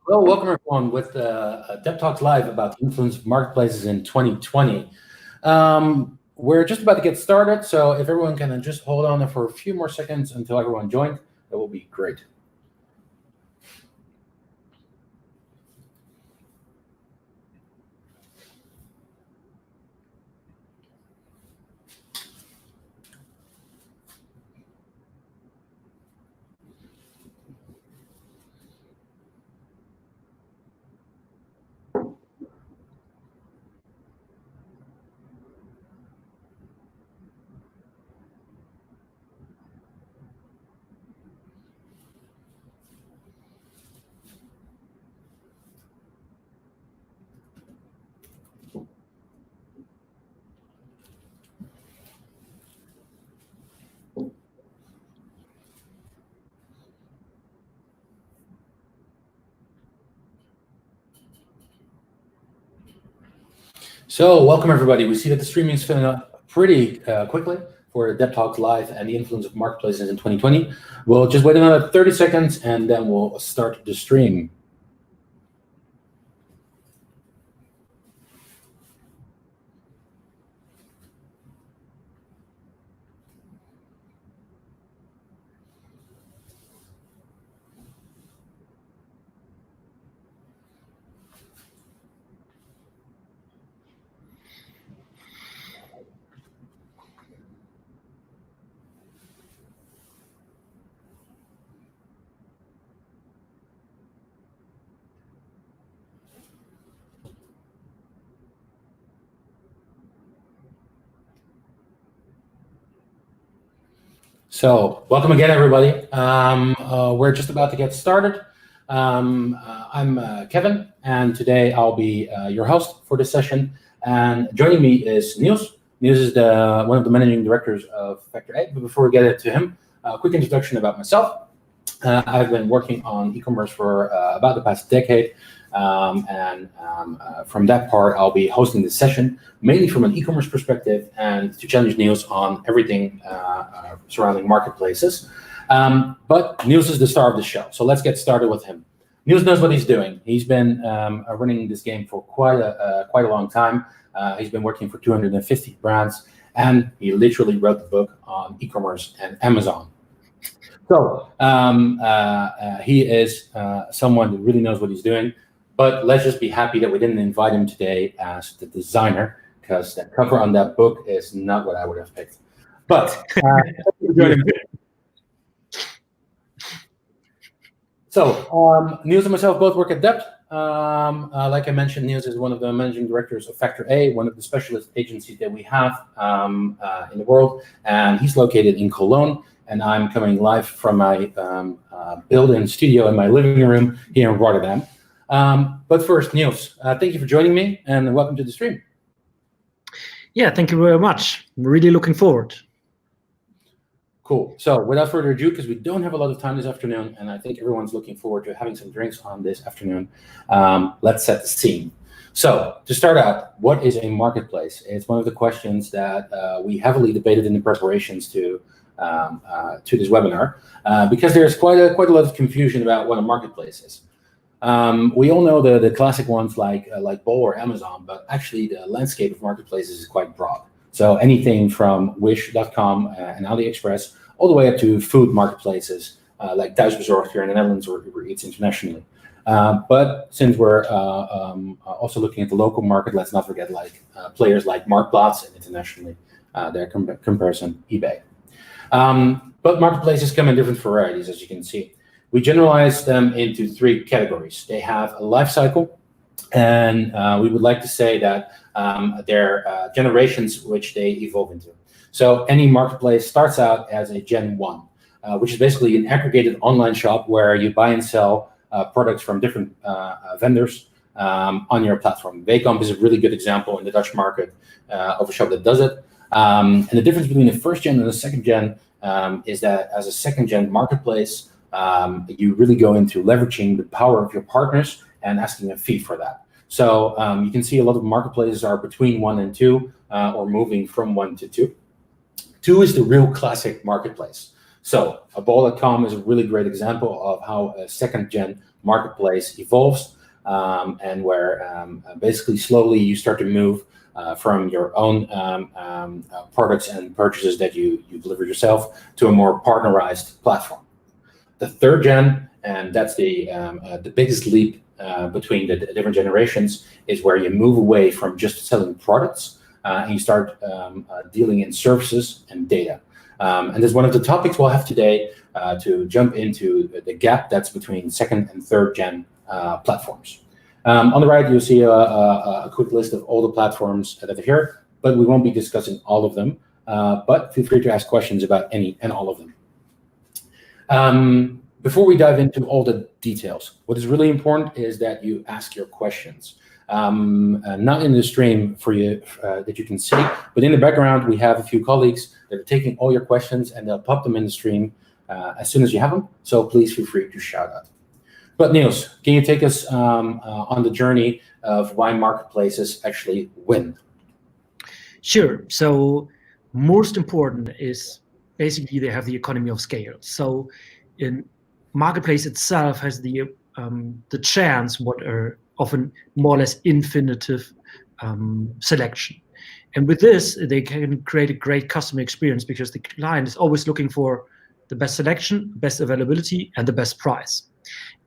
Hello, welcome everyone with DEPT Talks Live about the influence of marketplaces in 2020. We're just about to get started, so if everyone can just hold on for a few more seconds until everyone joins, that will be great. So welcome everybody. We see that the streaming is filling up pretty quickly for DEPT Talks Live and the influence of marketplaces in 2020. We'll just wait another 30 seconds and then we'll start the stream. So welcome again, everybody. We're just about to get started. I'm Kevin, and today I'll be your host for this session. And joining me is Nils. Nils is one of the managing directors of Factor A. But before we get to him, a quick introduction about myself. I've been working on e-commerce for about the past decade. From that part, I'll be hosting this session, mainly from an e-commerce perspective and to challenge Niels on everything surrounding marketplaces. But Niels is the star of the show, so let's get started with him. Niels knows what he's doing. He's been running this game for quite a long time. He's been working for 250 brands, and he literally wrote the book on e-commerce and Amazon. So he is someone who really knows what he's doing. But let's just be happy that we didn't invite him today as the designer, because the cover on that book is not what I would have picked. But so Niels and myself both work at DEPT. Like I mentioned, Niels is one of the managing directors of Factor A, one of the specialist agencies that we have in the world, and he's located in Cologne. And I'm coming live from my built-in studio in my living room here in Rotterdam. But first, Niels, thank you for joining me and welcome to the stream. Yeah, thank you very much. I'm really looking forward. Cool. So without further ado, because we don't have a lot of time this afternoon, and I think everyone's looking forward to having some drinks on this afternoon, let's set the scene. So to start out, what is a marketplace? It's one of the questions that we heavily debated in the preparations to this webinar, because there's quite a lot of confusion about what a marketplace is. We all know the classic ones like Bol or Amazon, but actually the landscape of marketplaces is quite broad. So anything from Wish.com and AliExpress all the way up to food marketplaces like Thuisbezorgd here in the Netherlands or Uber Eats internationally. But since we're also looking at the local market, let's not forget players like Marktplaats and internationally their comparison eBay. But marketplaces come in different varieties, as you can see. We generalize them into three categories. They have a life cycle, and we would like to say that they're generations which they evolve into. So any marketplace starts out as a Gen 1, which is basically an aggregated online shop where you buy and sell products from different vendors on your platform. Weekamp is a really good example in the Dutch market of a shop that does it. And the difference between the first gen and the second gen is that as a second gen marketplace, you really go into leveraging the power of your partners and asking a fee for that. So you can see a lot of marketplaces are between 1 and 2 or moving from 1 to 2. 2 is the real classic marketplace. So Bol.com is a really great example of how a second gen marketplace evolves, and where basically slowly you start to move from your own products and purchases that you deliver yourself to a more partnerized platform. The third gen, and that's the biggest leap between the different generations, is where you move away from just selling products and you start dealing in services and data. And that's one of the topics we'll have today to jump into the gap that's between second and third gen platforms. On the right, you'll see a quick list of all the platforms that are here, but we won't be discussing all of them. But feel free to ask questions about any and all of them. Before we dive into all the details, what is really important is that you ask your questions. Not in the stream for you that you can see, but in the background, we have a few colleagues that are taking all your questions and they'll pop them in the stream as soon as you have them. So please feel free to shout out. But Niels, can you take us on the journey of why marketplaces actually win? Sure. So most important is basically they have the economy of scale. So in marketplace itself has the chance what are often more or less infinitive selection. And with this, they can create a great customer experience because the client is always looking for the best selection, best availability, and the best price.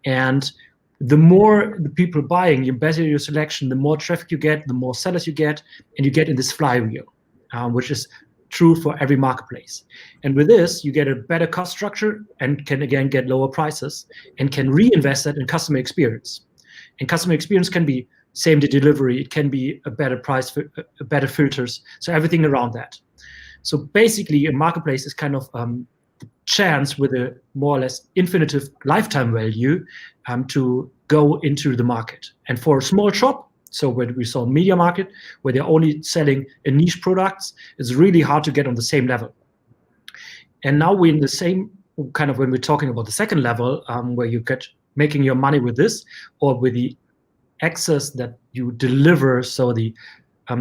And the more the people buying, the better your selection, the more traffic you get, the more sellers you get, and you get in this flywheel, which is true for every marketplace. And with this, you get a better cost structure and can again get lower prices and can reinvest that in customer experience. And customer experience can be same-day delivery, it can be a better price, better filters, so everything around that. So basically, a marketplace is kind of chance with a more or less infinitive lifetime value to go into the market. And for a small shop, so where we saw media market, where they're only selling a niche products, it's really hard to get on the same level. And now we're in the same kind of when we're talking about the second level, where you get making your money with this or with the access that you deliver, so the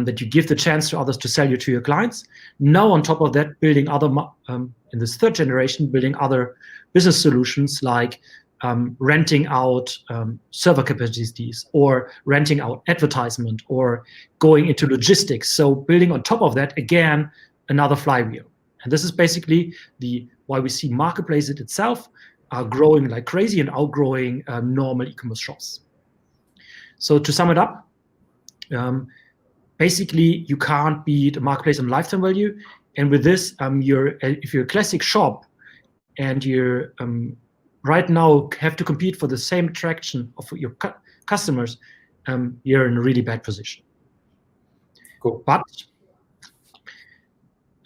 that you give the chance to others to sell you to your clients. Now on top of that, building other, in this third generation, building other business solutions like renting out server capacities or renting out advertisement or going into logistics. So building on top of that, again, another flywheel. And this is basically why we see marketplaces itself are growing like crazy and outgrowing normal e-commerce shops. So to sum it up, basically, you can't beat a marketplace on lifetime value. And with this, if you're a classic shop and you're right now have to compete for the same attraction of your customers, you're in a really bad position. Cool. But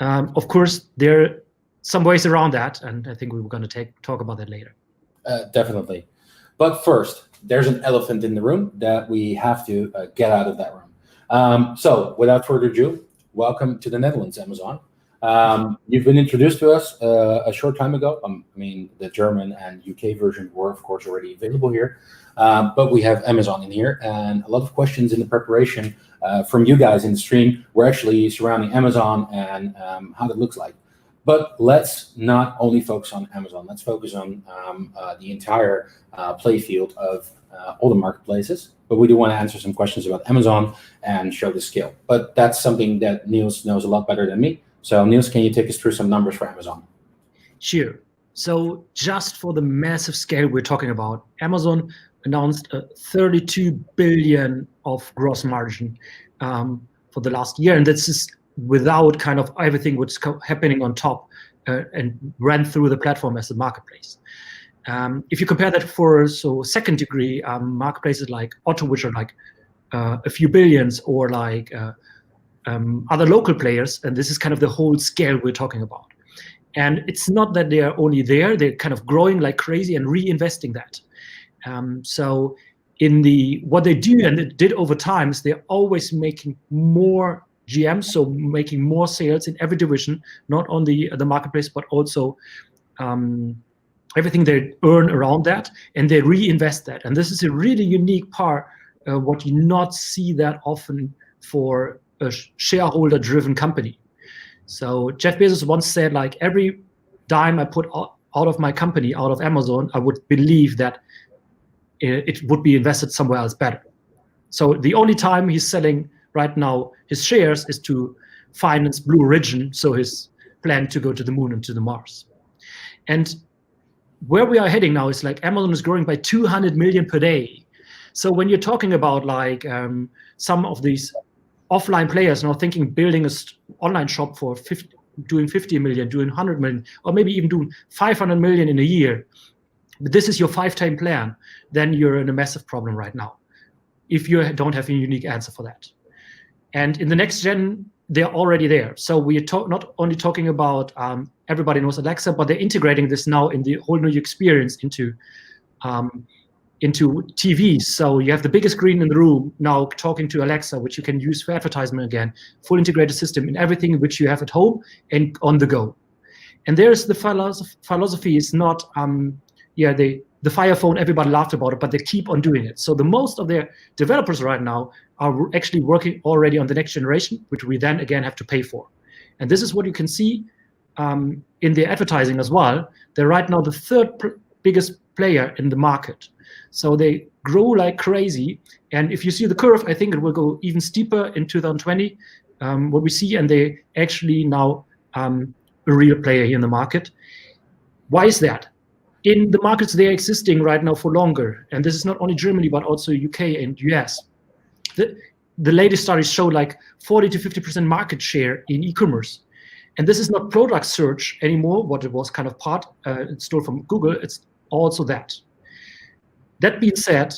of course, there are some ways around that, and I think we were going to talk about that later. Definitely. But first, there's an elephant in the room that we have to get out of that room. So without further ado, welcome to the Netherlands, Amazon. You've been introduced to us a short time ago. I mean, the German and UK version were, of course, already available here. But we have Amazon in here, and a lot of questions in the preparation from you guys in the stream were actually surrounding Amazon and how that looks like. But let's not only focus on Amazon. Let's focus on the entire play field of all the marketplaces. But we do want to answer some questions about Amazon and show the scale. But that's something that Niels knows a lot better than me. So Niels, can you take us through some numbers for Amazon? Sure. So just for the massive scale we're talking about, Amazon announced a 32 billion of gross margin for the last year. And this is without kind of everything what's happening on top and ran through the platform as a marketplace. If you compare that for second degree marketplaces like Otto, which are like a few billions, or like other local players, and this is kind of the whole scale we're talking about. And it's not that they are only there, they're kind of growing like crazy and reinvesting that. So in what they do and it did over time is they're always making more GMs, so making more sales in every division, not only the marketplace, but also everything they earn around that, and they reinvest that. And this is a really unique part, what you not see that often for a shareholder-driven company. So Jeff Bezos once said, like, every dime I put out of my company, out of Amazon, I would believe that it would be invested somewhere else better. So the only time he's selling right now his shares is to finance Blue Origin, so his plan to go to the moon and to the Mars. And where we are heading now is like Amazon is growing by 200 million per day. So when you're talking about like some of these offline players now thinking building an online shop for doing 50 million, doing 100 million, or maybe even doing 500 million in a year, but this is your 5-time plan, then you're in a massive problem right now, if you don't have a unique answer for that. And in the next gen, they're already there. So we are not only talking about everybody knows Alexa, but they're integrating this now in the whole new experience into TVs. So you have the biggest screen in the room now talking to Alexa, which you can use for advertisement again, full integrated system in everything which you have at home and on the go. And there's the philosophy is not, the Fire Phone, everybody laughed about it, but they keep on doing it. So the most of their developers right now are actually working already on the next generation, which we then again have to pay for. And this is what you can see in their advertising as well. They're right now the third biggest player in the market. So they grow like crazy. And if you see the curve, I think it will go even steeper in 2020, what we see, and they actually now a real player here in the market. Why is that? In the markets they are existing right now for longer, and this is not only Germany, but also UK and US, the latest studies show like 40 to 50% market share in e-commerce. And this is not product search anymore, what it was kind of part installed from Google, it's also that. That being said,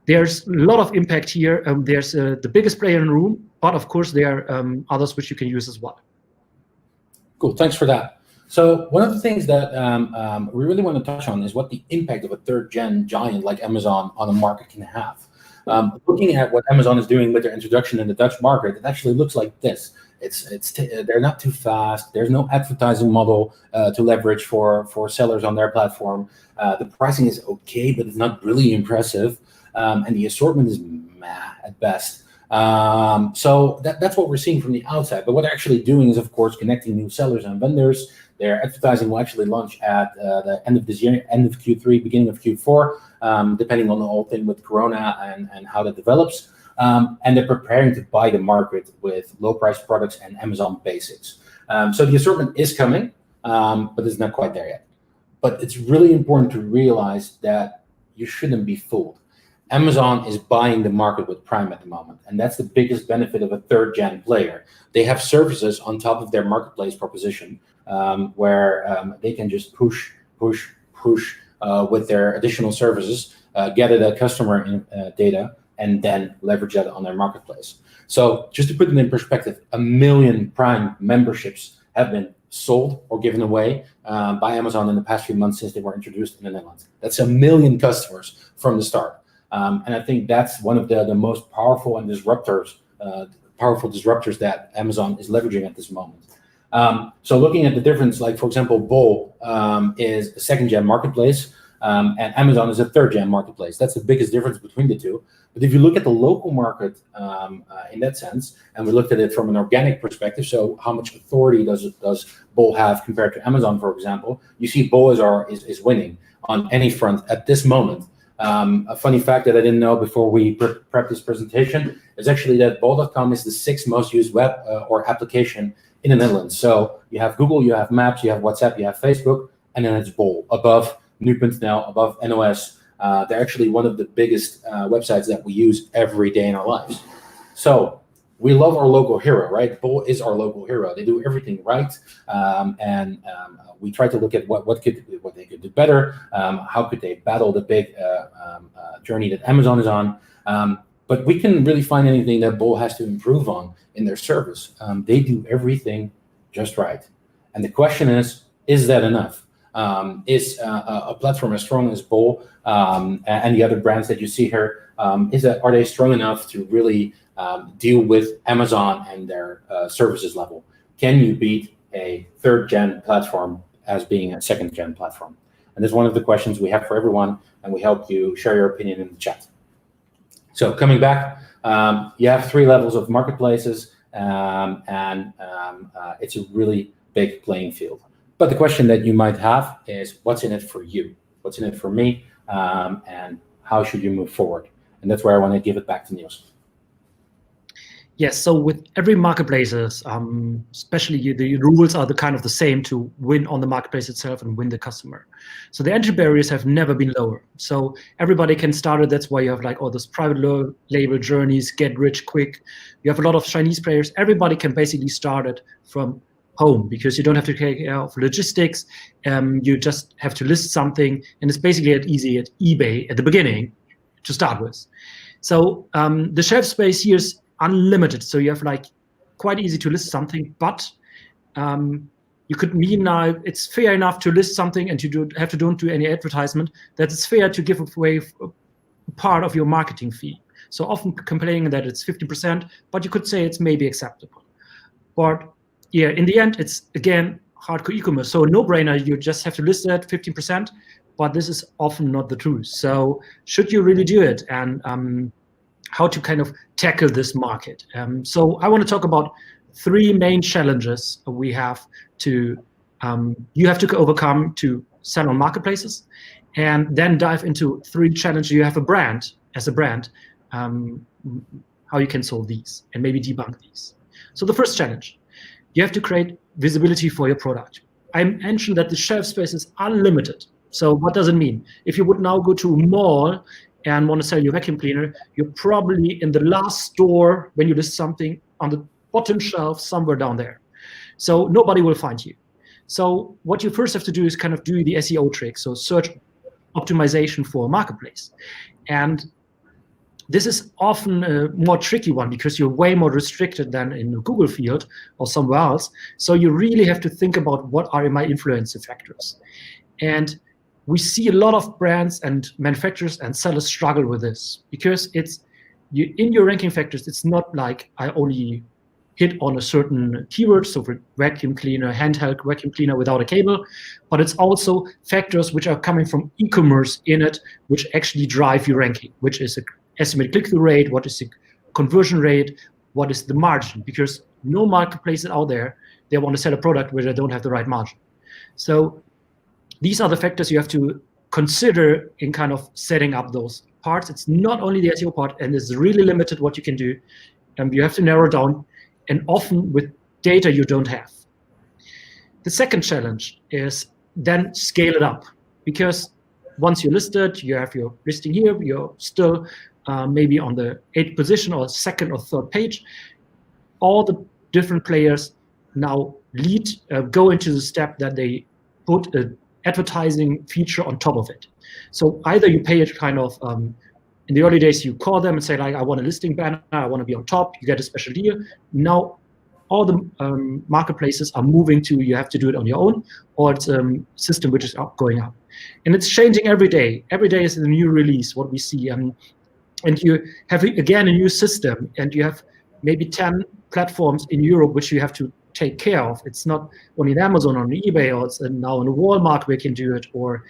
there's a lot of impact here. There's the biggest player in the room, but of course there are others which you can use as well. Cool, thanks for that. So one of the things that we really want to touch on is what the impact of a third-gen giant like Amazon on a market can have. Looking at what Amazon is doing with their introduction in the Dutch market, it actually looks like this. They're not too fast. There's no advertising model to leverage for sellers on their platform. The pricing is okay, but it's not really impressive, and the assortment is meh at best. So that's what we're seeing from the outside. But what they're actually doing is, of course, connecting new sellers and vendors. Their advertising will actually launch at the end of this year, end of Q3, beginning of Q4, depending on the whole thing with Corona and how that develops. And they're preparing to buy the market with low-priced products and Amazon basics. So the assortment is coming, but it's not quite there yet. But it's really important to realize that you shouldn't be fooled. Amazon is buying the market with Prime at the moment, and that's the biggest benefit of a third-gen player. They have services on top of their marketplace proposition where they can just push with their additional services, gather that customer data, and then leverage that on their marketplace. So just to put it in perspective, 1 million Prime memberships have been sold or given away by Amazon in the past few months since they were introduced in the Netherlands. That's 1 million customers from the start. And I think that's one of the most powerful and disruptors that Amazon is leveraging at this moment. So looking at the difference, like for example, Bol is a second-gen marketplace, and Amazon is a third-gen marketplace. That's the biggest difference between the two. But if you look at the local market in that sense, and we looked at it from an organic perspective, so how much authority does Bol have compared to Amazon, for example, you see Bol is winning on any front at this moment. A funny fact that I didn't know before we prepped this presentation is actually that bol.com is the 6th most used web or application in the Netherlands. So you have Google, you have Maps, you have WhatsApp, you have Facebook, and then it's Bol above nu.nl, above NOS. They're actually one of the biggest websites that we use every day in our lives. So we love our local hero, right? Bol is our local hero. They do everything right, and we try to look at what they could do better. How could they battle the big journey that Amazon is on? But we can really find anything that Bol has to improve on in their service. They do everything just right, and the question is that enough? Is a platform as strong as Bol and the other brands that you see here? Are they strong enough to really deal with Amazon and their services level? Can you beat a third-gen platform as being a second-gen platform? And this is one of the questions we have for everyone, and we hope you share your opinion in the chat. So coming back, you have 3 levels of marketplaces, and it's a really big playing field. But the question that you might have is, what's in it for you? What's in it for me? and how should you move forward? And that's where I want to give it back to Niels. Yes, so with every marketplaces, especially the rules are the kind of the same to win on the marketplace itself and win the customer. So the entry barriers have never been lower. So everybody can start it. That's why you have like all those private label journeys, get rich quick. You have a lot of Chinese players. Everybody can basically start it from home because you don't have to take care of logistics. You just have to list something, and it's basically as easy as eBay at the beginning to start with. So the shelf space here is unlimited, so you have like quite easy to list something, but you could mean now it's fair enough to list something and you don't do any advertisement, that it's fair to give away part of your marketing fee. So often complaining that it's 50%, but you could say it's maybe acceptable. But yeah, in the end, it's again hardcore e-commerce, so no brainer, you just have to list that 15%, but this is often not the truth. So should you really do it, and how to kind of tackle this market. So I want to talk about 3 main challenges we have to, you have to overcome to sell on marketplaces, and then dive into 3 challenges you have as a brand, how you can solve these and maybe debunk these. So the first challenge, you have to create visibility for your product. I mentioned that the shelf space is unlimited. So what does it mean? If you would now go to a mall and want to sell your vacuum cleaner, you're probably in the last store when you list something on the bottom shelf somewhere down there. So nobody will find you. So what you first have to do is kind of do the SEO trick, so search optimization for a marketplace. And this is often a more tricky one because you're way more restricted than in the Google field or somewhere else. So you really have to think about what are my influence factors. And we see a lot of brands and manufacturers and sellers struggle with this because it's in your ranking factors. It's not like I only hit on a certain keyword, so for vacuum cleaner, handheld vacuum cleaner without a cable, but it's also factors which are coming from e-commerce in it, which actually drive your ranking, which is an estimated click-through rate, what is the conversion rate, what is the margin, because no marketplace out there, they want to sell a product where they don't have the right margin. So these are the factors you have to consider in kind of setting up those parts. It's not only the SEO part, and it's really limited what you can do. You have to narrow down, and often with data you don't have. The second challenge is then scale it up, because once you're listed, you have your listing here, you're still maybe on the 8th position or 2nd or 3rd page. All the different players now go into the step that they put a advertising feature on top of it. So either you pay it kind of, in the early days, you call them and say, like, I want a listing banner, I want to be on top, you get a special deal. Now, all the marketplaces are moving to, you have to do it on your own, or it's a system which is going up. And it's changing every day. Every day is a new release, what we see. And you have, again, a new system, and you have maybe 10 platforms in Europe which you have to take care of. It's not only in Amazon or on eBay, or it's now in Walmart where you can do it, or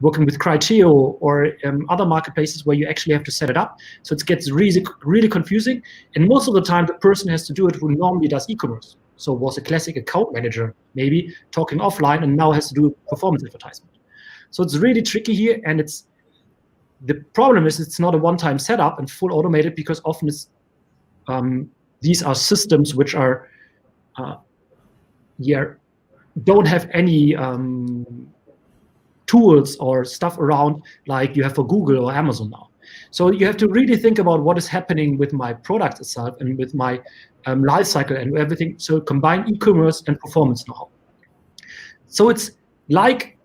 working with Criteo or other marketplaces where you actually have to set it up. So it gets really, really confusing. And most of the time, the person has to do it who normally does e-commerce. So was a classic account manager, maybe talking offline, and now has to do performance advertisement. So it's really tricky here. And the problem is it's not a one-time setup and full automated, because often it's these are systems which are don't have any tools or stuff around like you have for Google or Amazon now. So you have to really think about what is happening with my product itself and with my life cycle and everything. So combine e-commerce and performance know-how. So it's like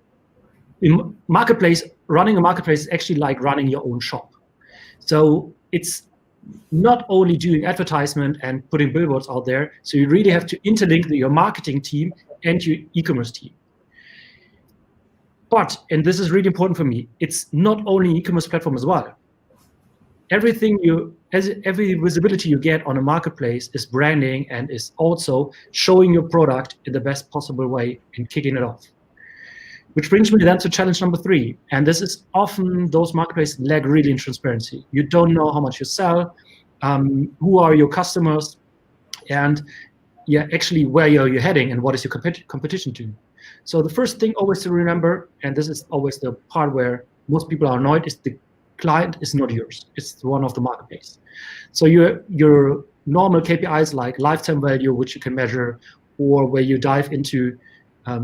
in marketplace, running a marketplace is actually like running your own shop. So it's not only doing advertisement and putting billboards out there, so you really have to interlink your marketing team and your e-commerce team. But, and this is really important for me, it's not only e-commerce platform as well. Every visibility you get on a marketplace is branding and is also showing your product in the best possible way and kicking it off. Which brings me then to challenge number 3. And this is often those marketplaces lack really in transparency. You don't know how much you sell, who are your customers, and actually where you're heading and what is your competition to. So the first thing always to remember, and this is always the part where most people are annoyed is the client is not yours. It's the one of the marketplace. So your normal KPIs like lifetime value, which you can measure, or where you dive into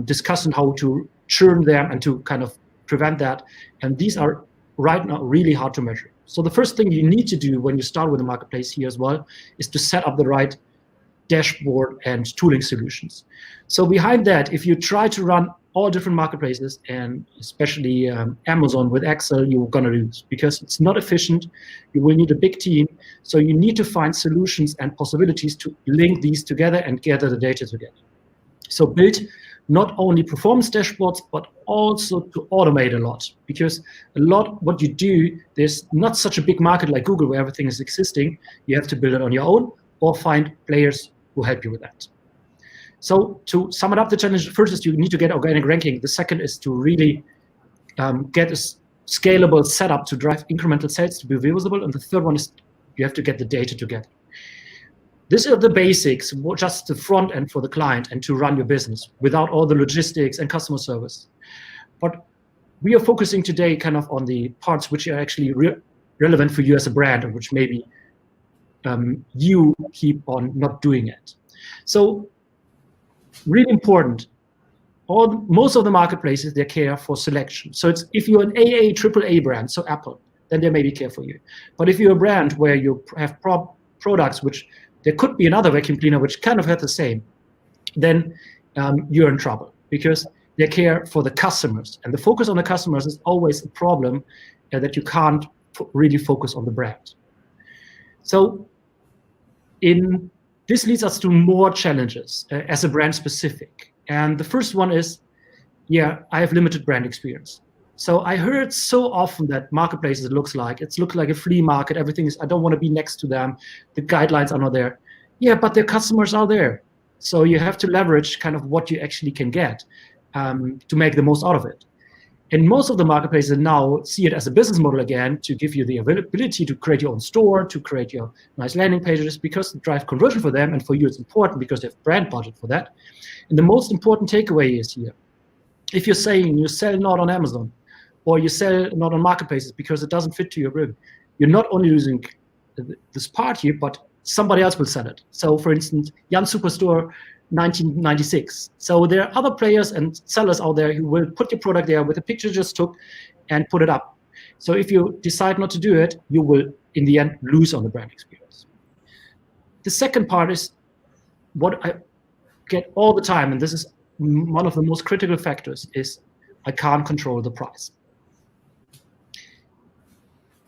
discussing how to churn them and to kind of prevent that. And these are right now really hard to measure. So the first thing you need to do when you start with a marketplace here as well is to set up the right dashboard and tooling solutions. So behind that, if you try to run all different marketplaces, and especially Amazon with Excel, you're going to lose because it's not efficient. You will need a big team. So you need to find solutions and possibilities to link these together and gather the data together. So build not only performance dashboards, but also to automate a lot, because a lot what you do, there's not such a big market like Google where everything is existing. You have to build it on your own or find players who help you with that. So to sum it up, the challenge first is you need to get organic ranking. The second is to really get a scalable setup to drive incremental sales to be visible. And the third one is you have to get the data together. These are the basics, just the front end for the client and to run your business without all the logistics and customer service. But we are focusing today kind of on the parts which are actually relevant for you as a brand, and which maybe you keep on not doing it. So really important, most of the marketplaces, they care for selection. So it's if you're an AA, AAA brand, so Apple, then they maybe care for you. But if you're a brand where you have products which there could be another vacuum cleaner which kind of had the same, then you're in trouble because they care for the customers. And the focus on the customers is always a problem that you can't really focus on the brand. So this leads us to more challenges as a brand specific. And the first one is, I have limited brand experience. So I heard so often that marketplaces looks like a flea market. Everything is, I don't want to be next to them. The guidelines are not there. Yeah, but their customers are there. So you have to leverage kind of what you actually can get to make the most out of it. And most of the marketplaces now see it as a business model again to give you the availability to create your own store, to create your nice landing pages, because it drives conversion for them, and for you it's important because they have brand budget for that. And the most important takeaway is here, if you're saying you sell not on Amazon, or you sell not on marketplaces because it doesn't fit to your brand, you're not only losing this part here, but somebody else will sell it. So for instance, Jan Superstore 1996. So there are other players and sellers out there who will put your product there with a picture you just took and put it up. So if you decide not to do it, you will in the end lose on the brand experience. The second part is what I get all the time, and this is one of the most critical factors, is I can't control the price.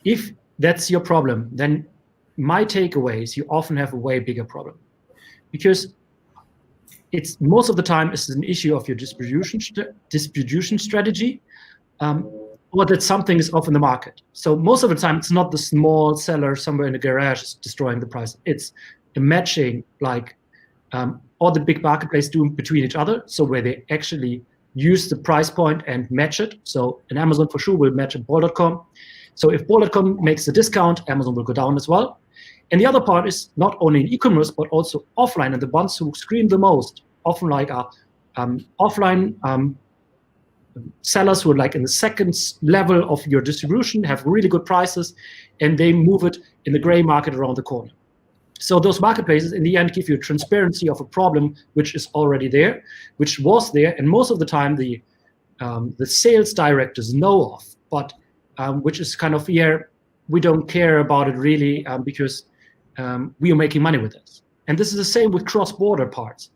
If that's your problem, then my takeaway is you often have a way bigger problem, because it's most of the time it's an issue of your distribution strategy, or that something is off in the market. So most of the time it's not the small seller somewhere in the garage is destroying the price. It's the matching, like all the big marketplaces do between each other. So where they actually use the price point and match it. So an Amazon for sure will match at bol.com. So if bol.com makes a discount, Amazon will go down as well. And the other part is not only in e-commerce, but also offline. And the ones who scream the most, often like are offline sellers who are like in the second level of your distribution, have really good prices, and they move it in the gray market around the corner. So those marketplaces in the end give you transparency of a problem which is already there, which was there, and most of the time the sales directors know of, but which is kind of, we don't care about it really because we are making money with this. And this is the same with cross-border parts.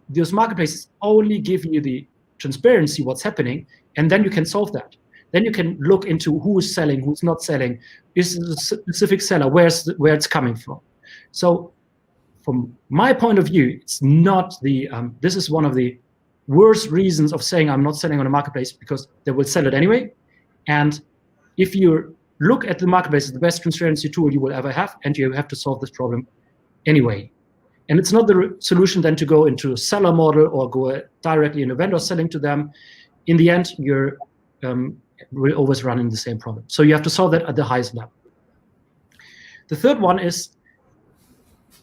Those marketplaces only give you the transparency, what's happening, and then you can solve that. Then you can look into who is selling, who's not selling, is it a specific seller, where it's coming from. So from my point of view, it's not this is one of the worst reasons of saying I'm not selling on a marketplace, because they will sell it anyway. And if you look at the marketplace as the best transparency tool you will ever have, and you have to solve this problem anyway. And it's not the solution then to go into a seller model or go directly in a vendor selling to them. In the end, you're will always run into the same problem. So you have to solve that at the highest level. The third one is,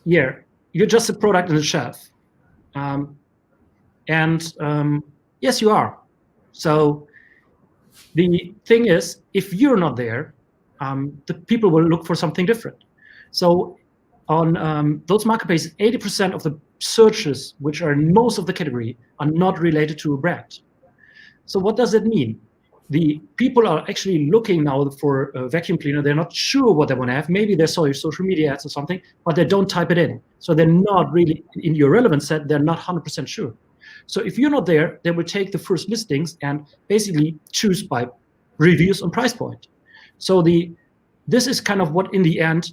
you're just a product on the shelf. Yes, you are. So the thing is, if you're not there, the people will look for something different. So on those marketplaces, 80% of the searches, which are in most of the category, are not related to a brand. So what does it mean? The people are actually looking now for a vacuum cleaner. They're not sure what they want to have. Maybe they saw your social media ads or something, but they don't type it in. So they're not really, in your relevant set, they're not 100% sure. So if you're not there, they will take the first listings and basically choose by reviews on price point. So this is kind of what, in the end,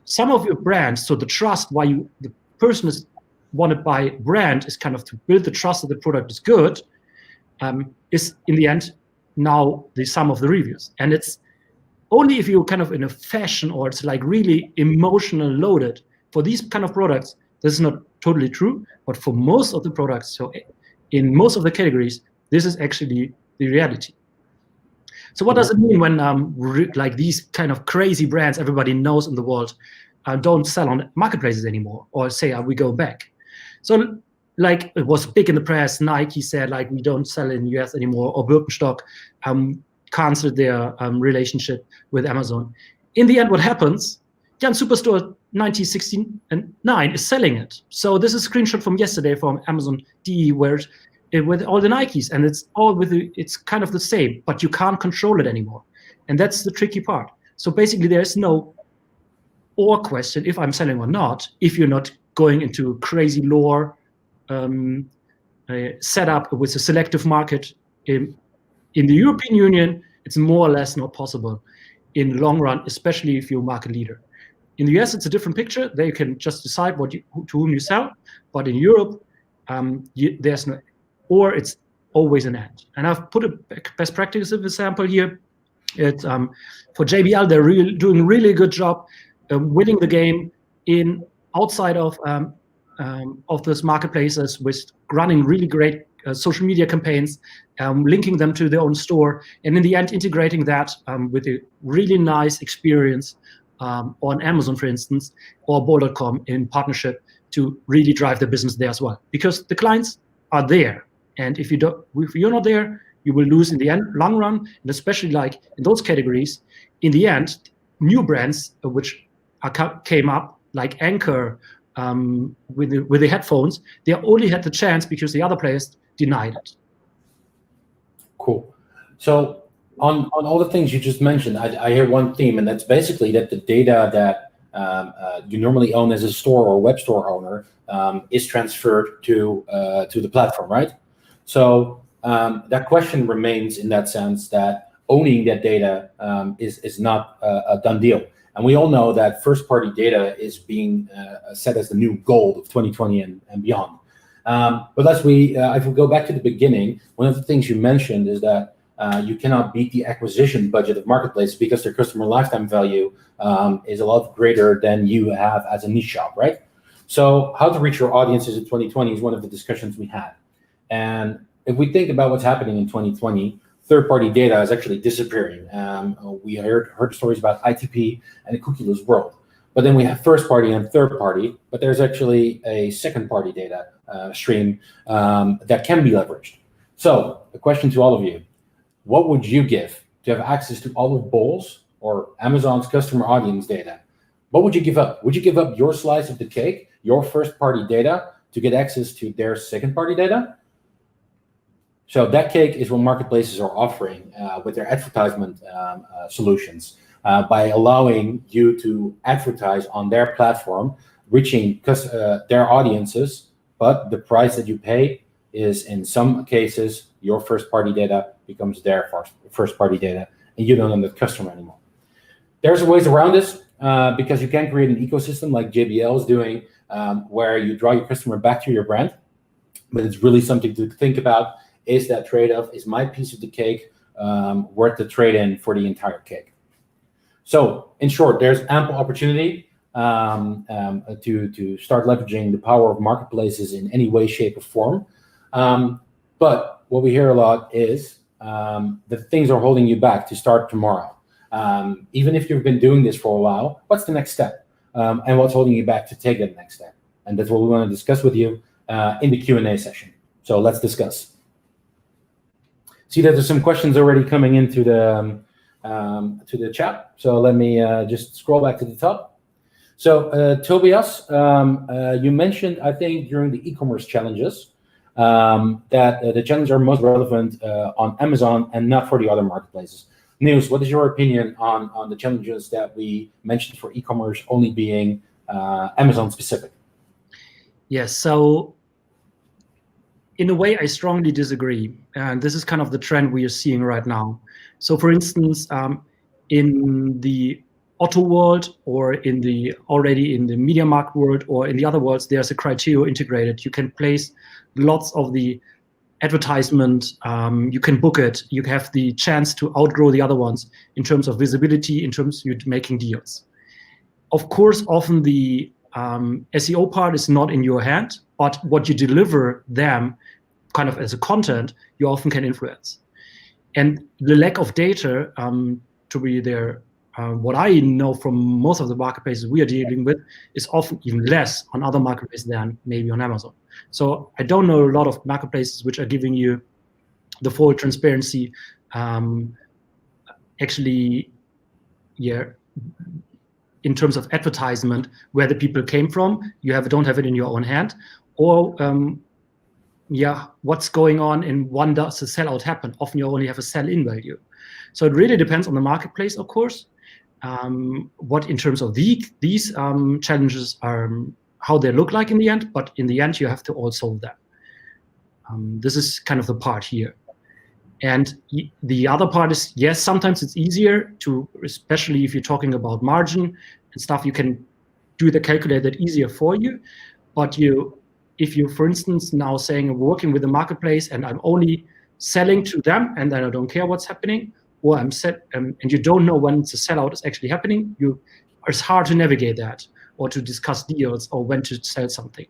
some of your brands, so the trust why the person is want to buy brand is kind of to build the trust that the product is good, is in the end now the sum of the reviews. And it's only if you're kind of in a fashion or it's like really emotional loaded for these kind of products, this is not totally true, but for most of the products, so in most of the categories, this is actually the reality. So what does it mean when like these kind of crazy brands everybody knows in the world don't sell on marketplaces anymore, or say, we go back? So like it was big in the press, Nike said like we don't sell in the US anymore, or Birkenstock canceled their relationship with Amazon. In the end, what happens? Jan Superstore 1969 is selling it. So this is a screenshot from yesterday from Amazon DE where with all the Nikes, and it's all it's kind of the same, but you can't control it anymore. And that's the tricky part. So basically there's no or question if I'm selling or not, if you're not going into crazy lore setup with a selective market. In the European Union, it's more or less not possible in the long run, especially if you're a market leader. In the US, it's a different picture. There you can just decide to whom you sell. But in Europe, there's no, or it's always an and. And I've put a best practice example here. It's for JBL, they're doing a really good job winning the game outside of those marketplaces with running really great social media campaigns, linking them to their own store, and in the end integrating that with a really nice experience on Amazon, for instance, or bol.com in partnership to really drive the business there as well. Because the clients are there, and if you're not there, you will lose in the end, long run, and especially like in those categories, in the end, new brands which came up like Anchor with the headphones, they only had the chance because the other players denied it. Cool. So on all the things you just mentioned, I hear one theme, and that's basically that the data that you normally own as a store or web store owner is transferred to the platform, right? So that question remains in that sense that owning that data is not a done deal. And we all know that first-party data is being set as the new gold of 2020 and beyond. But if we go back to the beginning, one of the things you mentioned is that you cannot beat the acquisition budget of marketplaces because their customer lifetime value is a lot greater than you have as a niche shop, right? So how to reach your audiences in 2020 is one of the discussions we had. And if we think about what's happening in 2020, third-party data is actually disappearing. We heard stories about ITP and a cookieless world. But then we have first-party and third-party, but there's actually a second-party data stream that can be leveraged. So the question to all of you, what would you give to have access to all of Bol's or Amazon's customer audience data? What would you give up? Would you give up your slice of the cake, your first-party data, to get access to their second-party data? So that cake is what marketplaces are offering with their advertisement solutions by allowing you to advertise on their platform, reaching their audiences, but the price that you pay is in some cases your first-party data becomes their first-party data, and you don't own the customer anymore. There's ways around this because you can create an ecosystem like JBL is doing, where you draw your customer back to your brand, but it's really something to think about. Is that trade-off, is my piece of the cake worth the trade-in for the entire cake? So in short, there's ample opportunity to start leveraging the power of marketplaces in any way, shape, or form. But what we hear a lot is that things are holding you back to start tomorrow. Even if you've been doing this for a while, what's the next step? And what's holding you back to take that next step? And that's what we want to discuss with you in the Q&A session. So let's discuss. See that there's some questions already coming into the to the chat. So let me just scroll back to the top. So Tobias, you mentioned, I think, during the e-commerce challenges that the challenges are most relevant on Amazon and not for the other marketplaces. Niels, what is your opinion on the challenges that we mentioned for e-commerce only being Amazon specific? Yes, so in a way, I strongly disagree. And this is kind of the trend we are seeing right now. So for instance, in the auto world or already in the media market world or in the other worlds, there's a criteria integrated. You can place lots of the advertisement, you can book it, you have the chance to outgrow the other ones in terms of visibility, in terms of you making deals. Of course, often the SEO part is not in your hand, but what you deliver them kind of as a content, you often can influence. And the lack of data to be there, what I know from most of the marketplaces we are dealing with is often even less on other marketplaces than maybe on Amazon. So I don't know a lot of marketplaces which are giving you the full transparency. Actually, yeah, in terms of advertisement, where the people came from, don't have it in your own hand, or yeah, what's going on and when does the sellout happen? Often you only have a sell-in value. So it really depends on the marketplace, of course. What in terms of these challenges are, how they look like in the end, but in the end you have to all solve them. This is kind of the part here. And the other part is, yes, sometimes it's easier to, especially if you're talking about margin and stuff, you can do the calculator easier for you. But if you, for instance, now saying I'm working with the marketplace and I'm only selling to them and then I don't care what's happening, or I'm and you don't know when the sellout is actually happening, it's hard to navigate that or to discuss deals or when to sell something.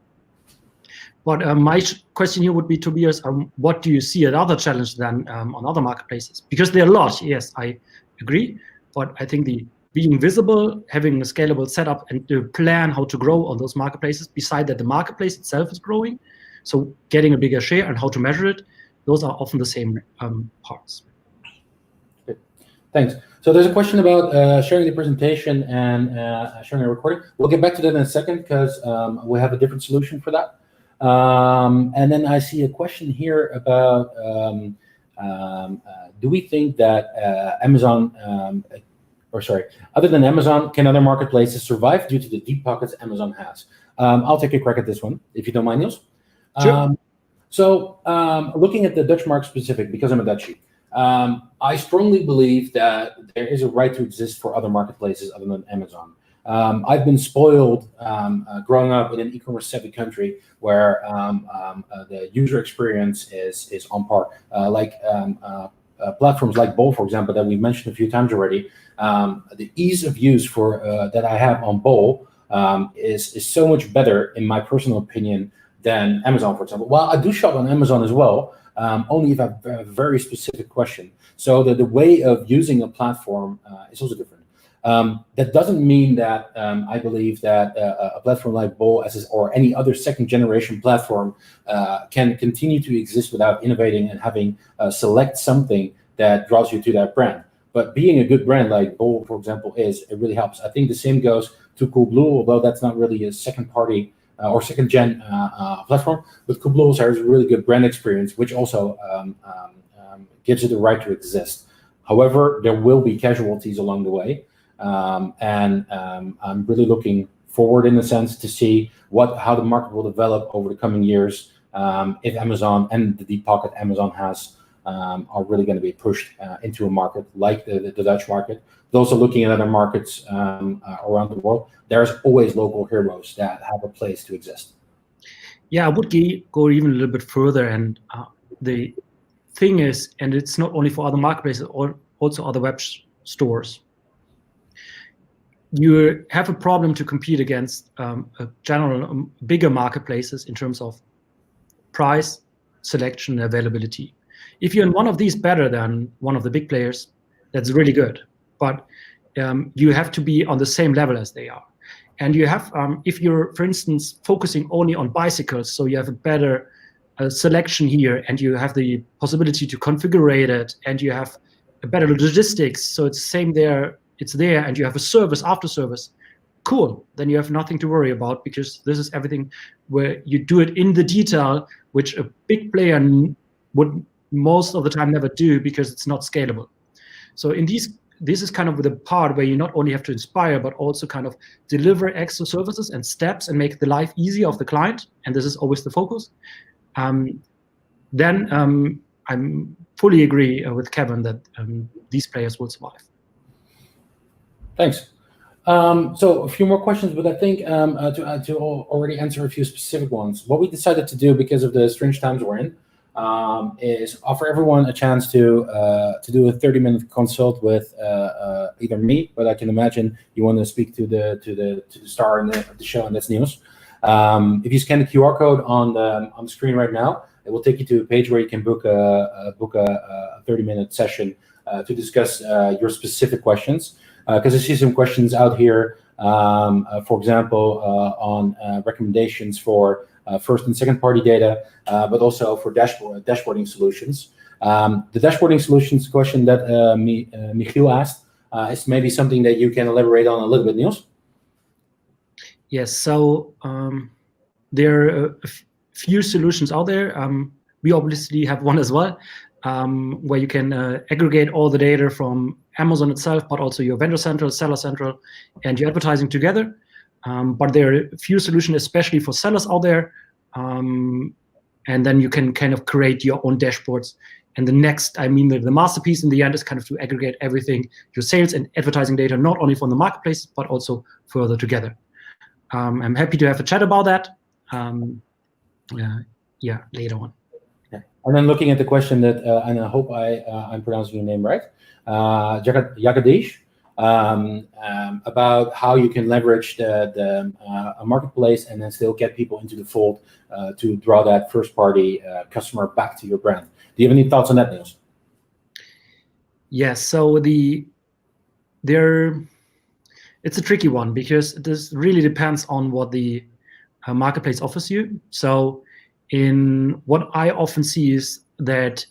But my question here would be, Tobias, what do you see as other challenges than on other marketplaces? Because there are a lot, yes, I agree. But I think being visible, having a scalable setup, and the plan how to grow on those marketplaces, beside that the marketplace itself is growing, so getting a bigger share and how to measure it, those are often the same parts. Okay. Thanks. So there's a question about sharing the presentation and sharing a recording. We'll get back to that in a second because we have a different solution for that. And then I see a question here about do we think that other than Amazon, can other marketplaces survive due to the deep pockets Amazon has? I'll take a crack at this one, if you don't mind, Niels. Sure. So looking at the Dutch market specific, because I'm a Dutchie, I strongly believe that there is a right to exist for other marketplaces other than Amazon. I've been spoiled growing up in an e-commerce savvy country where the user experience is on par. Platforms like Bol, for example, that we've mentioned a few times already, the ease of use that I have on Bol is so much better, in my personal opinion, than Amazon, for example. Well, I do shop on Amazon as well, only if I have a very specific question. So the way of using a platform is also different. That doesn't mean that I believe that a platform like Bol or any other second generation platform can continue to exist without innovating and having select something that draws you to that brand. But being a good brand like Bol, for example, it really helps. I think the same goes to Coolblue, although that's not really a second party or second gen platform. But Coolblue has a really good brand experience, which also gives it the right to exist. However, there will be casualties along the way. And I'm really looking forward, in a sense, to see how the market will develop over the coming years. If Amazon and the deep pocket Amazon has are really going to be pushed into a market like the Dutch market. But also looking at other markets around the world, there's always local heroes that have a place to exist. Yeah, I would go even a little bit further, and the thing is, and it's not only for other marketplaces, or also other web stores. You have a problem to compete against bigger marketplaces in terms of price, selection, and availability. If you're in one of these better than one of the big players, that's really good. But you have to be on the same level as they are. And you have, if you're, for instance, focusing only on bicycles, so you have a better selection here, and you have the possibility to configure it, and you have a better logistics, so it's same there, it's there, and you have a service after service, cool, then you have nothing to worry about, because this is everything where you do it in the detail, which a big player would most of the time never do, because it's not scalable. So in this is kind of the part where you not only have to inspire, but also kind of deliver extra services and steps and make the life easier of the client, and this is always the focus. Then I'm fully agree with Kevin that these players will survive. Thanks. So a few more questions, but I think to already answer a few specific ones, what we decided to do, because of the strange times we're in, is offer everyone a chance to do a 30-minute consult with either me, but I can imagine you want to speak to the star of the show, and that's Niels. If you scan the QR code on the screen right now, it will take you to a page where you can book a 30-minute session to discuss your specific questions. Because I see some questions out here, for example, on recommendations for first and second party data, but also for dashboarding solutions. The dashboarding solutions question that Michiel asked is maybe something that you can elaborate on a little bit, Niels. Yes, so there are a few solutions out there. We obviously have one as well, where you can aggregate all the data from Amazon itself, but also your vendor central, seller central, and your advertising together. But there are a few solutions, especially for sellers out there. And then you can kind of create your own dashboards. And the next, the masterpiece in the end is kind of to aggregate everything, your sales and advertising data, not only from the marketplace, but also further together. I'm happy to have a chat about that. Later on. Yeah. And then looking at the question that, and I hope I'm pronouncing your name right, Jagadish, about how you can leverage the marketplace and then still get people into the fold to draw that first-party customer back to your brand. Do you have any thoughts on that, Niels? Yes. So it's a tricky one, because this really depends on what the marketplace offers you. So in what I often see is that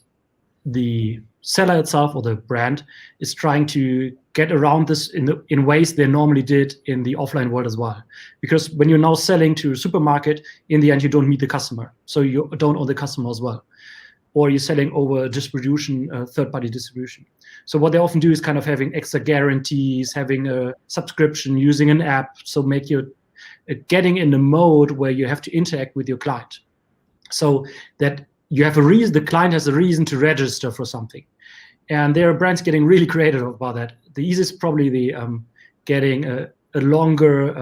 the seller itself or the brand is trying to get around this in ways they normally did in the offline world as well. Because when you're now selling to a supermarket, in the end, you don't meet the customer. So you don't own the customer as well. Or you're selling over distribution, third-party distribution. So what they often do is kind of having extra guarantees, having a subscription, using an app, so make you getting in the mode where you have to interact with your client. So that you have a reason, the client has a reason to register for something. And there are brands getting really creative about that. The easiest probably the getting a longer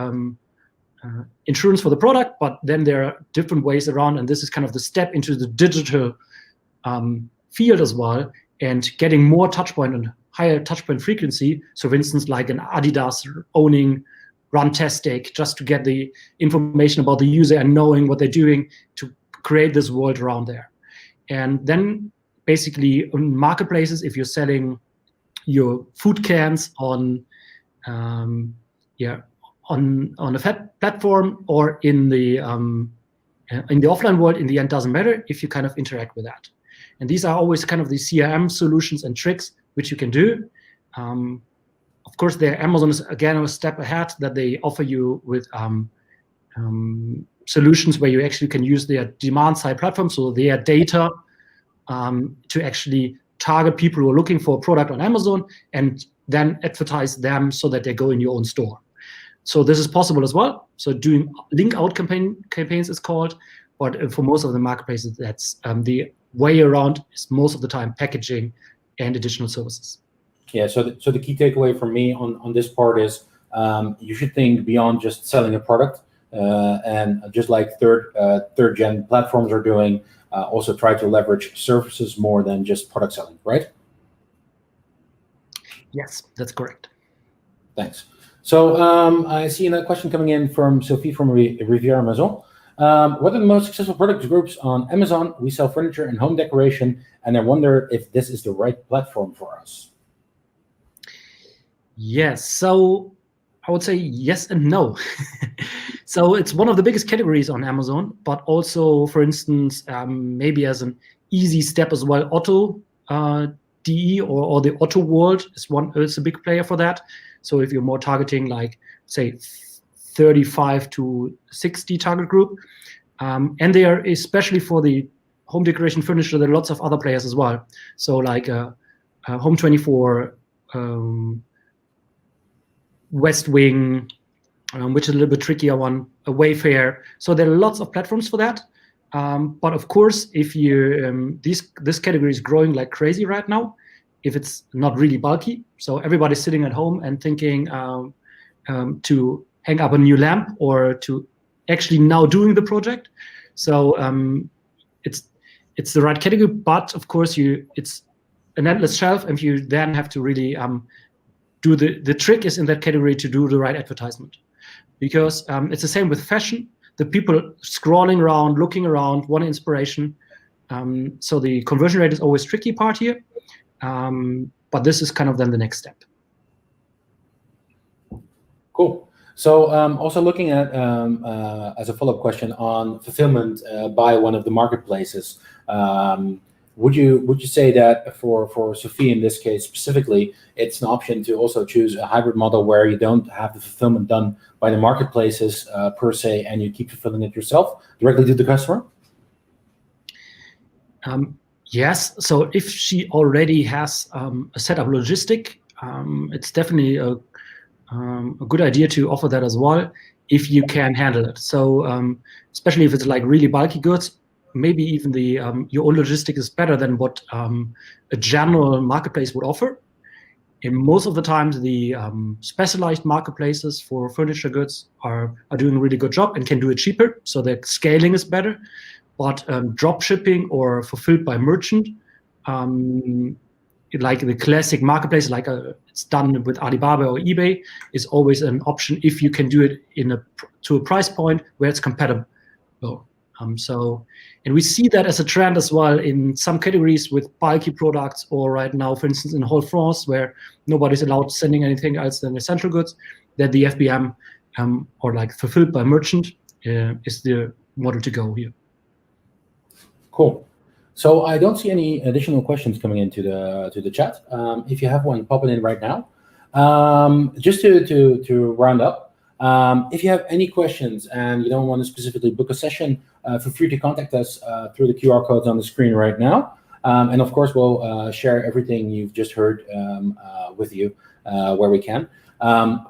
insurance for the product, but then there are different ways around, and this is kind of the step into the digital field as well, and getting more touchpoint and higher touchpoint frequency. So for instance, like an Adidas owning Runtastic, just to get the information about the user and knowing what they're doing to create this world around there. And then basically on marketplaces, if you're selling your food cans on a platform or in the offline world, in the end doesn't matter if you kind of interact with that. And these are always kind of the CRM solutions and tricks which you can do. Of course, Amazon is again a step ahead, that they offer you with solutions where you actually can use their demand-side platform, so their data to actually target people who are looking for a product on Amazon and then advertise them so that they go in your own store. So this is possible as well. So doing link-out campaigns is called, but for most of the marketplaces, that's the way around is most of the time packaging and additional services. Yeah, so the key takeaway for me on this part is you should think beyond just selling a product, and just like third gen platforms are doing, also try to leverage services more than just product selling, right? Yes, that's correct. Thanks. So I see another question coming in from Sophie from Riviera Maison. What are the most successful product groups on Amazon? We sell furniture and home decoration, and I wonder if this is the right platform for us. Yes, so I would say yes and no. So it's one of the biggest categories on Amazon, but also, for instance, maybe as an easy step as well, Auto DE or the Auto world is a big player for that. So if you're more targeting, like, say, 35 to 60 target group, and they are, especially for the home decoration furniture, there are lots of other players as well. So like Home24, West Wing, which is a little bit trickier one, a Wayfair. So there are lots of platforms for that. But of course, if you this category is growing like crazy right now, if it's not really bulky. So everybody's sitting at home and thinking to hang up a new lamp or to actually now doing the project. So it's the right category, but of course it's an endless shelf, and you then have to really do the trick is in that category to do the right advertisement, because it's the same with fashion. The people scrolling around, looking around, want inspiration. So the conversion rate is always tricky part here, but this is kind of then the next step. Cool. So also looking at as a follow-up question on fulfillment by one of the marketplaces, would you say that for Sophie in this case specifically, it's an option to also choose a hybrid model where you don't have the fulfillment done by the marketplaces per se, and you keep fulfilling it yourself directly to the customer? Yes. So if she already has a setup logistic, it's definitely a good idea to offer that as well, if you can handle it. So especially if it's like really bulky goods, maybe even the your own logistic is better than what a general marketplace would offer. In most of the times, the specialized marketplaces for furniture goods are doing a really good job and can do it cheaper, so the scaling is better. But drop shipping or fulfilled by merchant, like the classic marketplace, like it's done with Alibaba or eBay, is always an option if you can do it to a price point where it's compatible. And we see that as a trend as well in some categories with bulky products, or right now, for instance, in whole France, where nobody's allowed sending anything else than essential goods, that the FBM or like fulfilled by merchant is the model to go here. Cool. So I don't see any additional questions coming into the chat. If you have one, pop it in right now. Just to round up, if you have any questions and you don't want to specifically book a session, feel free to contact us through the QR codes on the screen right now. And of course, we'll share everything you've just heard with you where we can.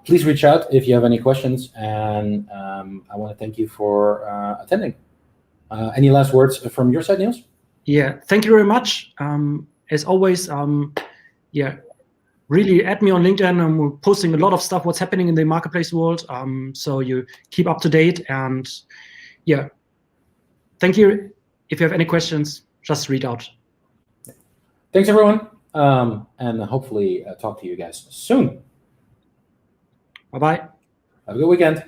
Please reach out if you have any questions, and I want to thank you for attending. Any last words from your side, Niels? Yeah, thank you very much. As always, yeah, really add me on LinkedIn. We're posting a lot of stuff, what's happening in the marketplace world, so you keep up to date. And yeah, thank you. If you have any questions, just reach out. Thanks, everyone, and hopefully talk to you guys soon. Bye-bye. Have a good weekend.